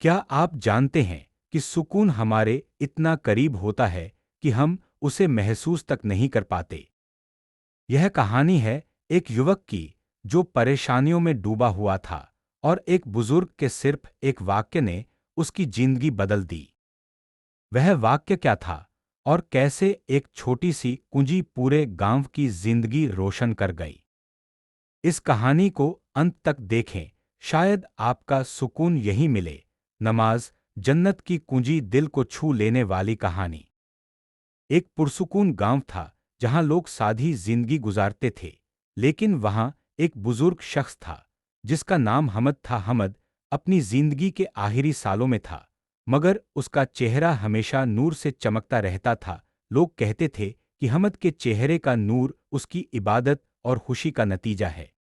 क्या आप जानते हैं कि सुकून हमारे इतना करीब होता है कि हम उसे महसूस तक नहीं कर पाते। यह कहानी है एक युवक की जो परेशानियों में डूबा हुआ था और एक बुजुर्ग के सिर्फ एक वाक्य ने उसकी जिंदगी बदल दी। वह वाक्य क्या था और कैसे एक छोटी सी कुंजी पूरे गांव की जिंदगी रोशन कर गई। इस कहानी को अंत तक देखें, शायद आपका सुकून यही मिले। नमाज, जन्नत की कुंजी, दिल को छू लेने वाली कहानी। एक पुरसुकून गांव था जहां लोग सादी जिंदगी गुजारते थे, लेकिन वहां एक बुजुर्ग शख्स था जिसका नाम हमद था। हमद अपनी जिंदगी के आखिरी सालों में था, मगर उसका चेहरा हमेशा नूर से चमकता रहता था। लोग कहते थे कि हमद के चेहरे का नूर उसकी इबादत और खुशी का नतीजा है।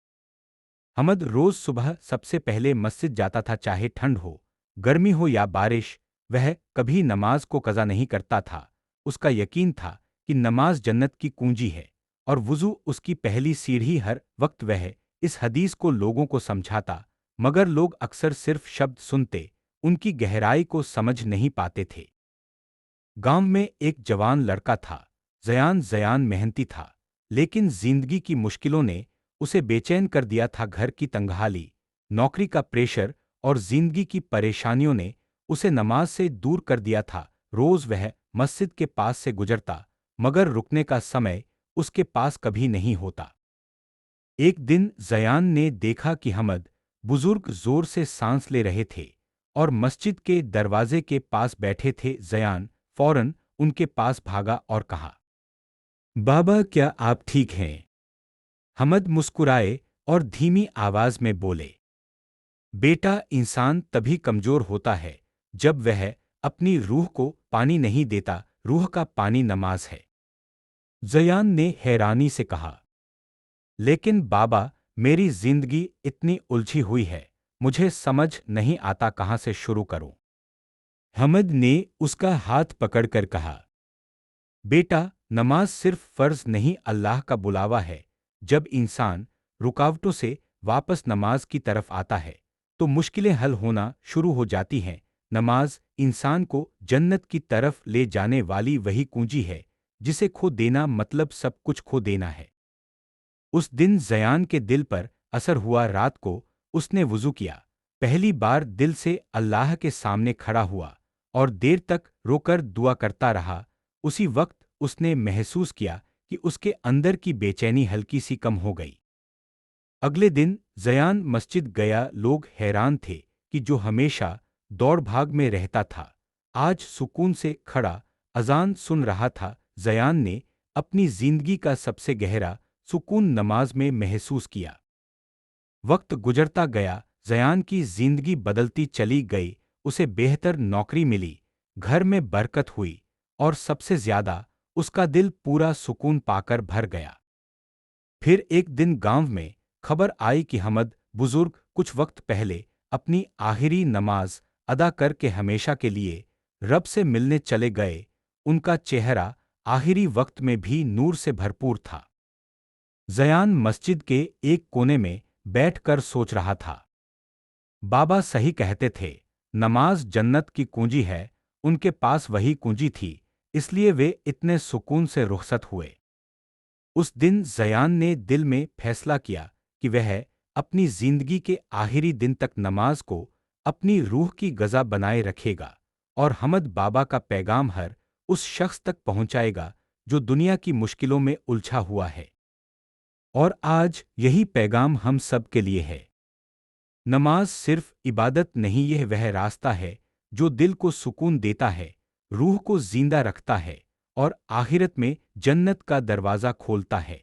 हमद रोज सुबह सबसे पहले मस्जिद जाता था, चाहे ठंड हो, गर्मी हो या बारिश। वह कभी नमाज को कज़ा नहीं करता था। उसका यकीन था कि नमाज जन्नत की कुंजी है और वुज़ू उसकी पहली सीढ़ी। हर वक्त वह इस हदीस को लोगों को समझाता, मगर लोग अक्सर सिर्फ शब्द सुनते, उनकी गहराई को समझ नहीं पाते थे। गांव में एक जवान लड़का था। जयान जयान मेहनती था, लेकिन जिंदगी की मुश्किलों ने उसे बेचैन कर दिया था। घर की तंगहाली, नौकरी का प्रेशर और जिंदगी की परेशानियों ने उसे नमाज से दूर कर दिया था। रोज वह मस्जिद के पास से गुजरता, मगर रुकने का समय उसके पास कभी नहीं होता। एक दिन जयान ने देखा कि हमद बुजुर्ग जोर से सांस ले रहे थे और मस्जिद के दरवाजे के पास बैठे थे। जयान फौरन उनके पास भागा और कहा, बाबा, क्या आप ठीक हैं? हमद मुस्कुराए और धीमी आवाज में बोले, बेटा, इंसान तभी कमजोर होता है जब वह अपनी रूह को पानी नहीं देता। रूह का पानी नमाज है। जयान ने हैरानी से कहा, लेकिन बाबा, मेरी जिंदगी इतनी उलझी हुई है, मुझे समझ नहीं आता कहाँ से शुरू करूं। हमद ने उसका हाथ पकड़कर कहा, बेटा, नमाज सिर्फ फर्ज नहीं, अल्लाह का बुलावा है। जब इंसान रुकावटों से वापस नमाज की तरफ आता है तो मुश्किलें हल होना शुरू हो जाती हैं। नमाज इंसान को जन्नत की तरफ ले जाने वाली वही कुंजी है जिसे खो देना मतलब सब कुछ खो देना है। उस दिन जयान के दिल पर असर हुआ। रात को उसने वुज़ू किया, पहली बार दिल से अल्लाह के सामने खड़ा हुआ और देर तक रोकर दुआ करता रहा। उसी वक्त उसने महसूस किया कि उसके अंदर की बेचैनी हल्की सी कम हो गई। अगले दिन जयान मस्जिद गया। लोग हैरान थे कि जो हमेशा दौड़ भाग में रहता था, आज सुकून से खड़ा अजान सुन रहा था। जयान ने अपनी जिंदगी का सबसे गहरा सुकून नमाज में महसूस किया। वक्त गुजरता गया, जयान की जिंदगी बदलती चली गई। उसे बेहतर नौकरी मिली, घर में बरकत हुई और सबसे ज्यादा उसका दिल पूरा सुकून पाकर भर गया। फिर एक दिन गांव में खबर आई कि हमद बुजुर्ग कुछ वक्त पहले अपनी आखिरी नमाज अदा करके हमेशा के लिए रब से मिलने चले गए। उनका चेहरा आखिरी वक्त में भी नूर से भरपूर था। जयान मस्जिद के एक कोने में बैठकर सोच रहा था। बाबा सही कहते थे, नमाज जन्नत की कुंजी है। उनके पास वही कुंजी थी, इसलिए वे इतने सुकून से रुखसत हुए। उस दिन जयान ने दिल में फैसला किया कि वह अपनी जिंदगी के आखिरी दिन तक नमाज को अपनी रूह की गज़ा बनाए रखेगा और हमद बाबा का पैगाम हर उस शख्स तक पहुंचाएगा जो दुनिया की मुश्किलों में उलझा हुआ है। और आज यही पैगाम हम सब के लिए है। नमाज सिर्फ इबादत नहीं, यह वह रास्ता है जो दिल को सुकून देता है, रूह को जिंदा रखता है और आखिरत में जन्नत का दरवाज़ा खोलता है।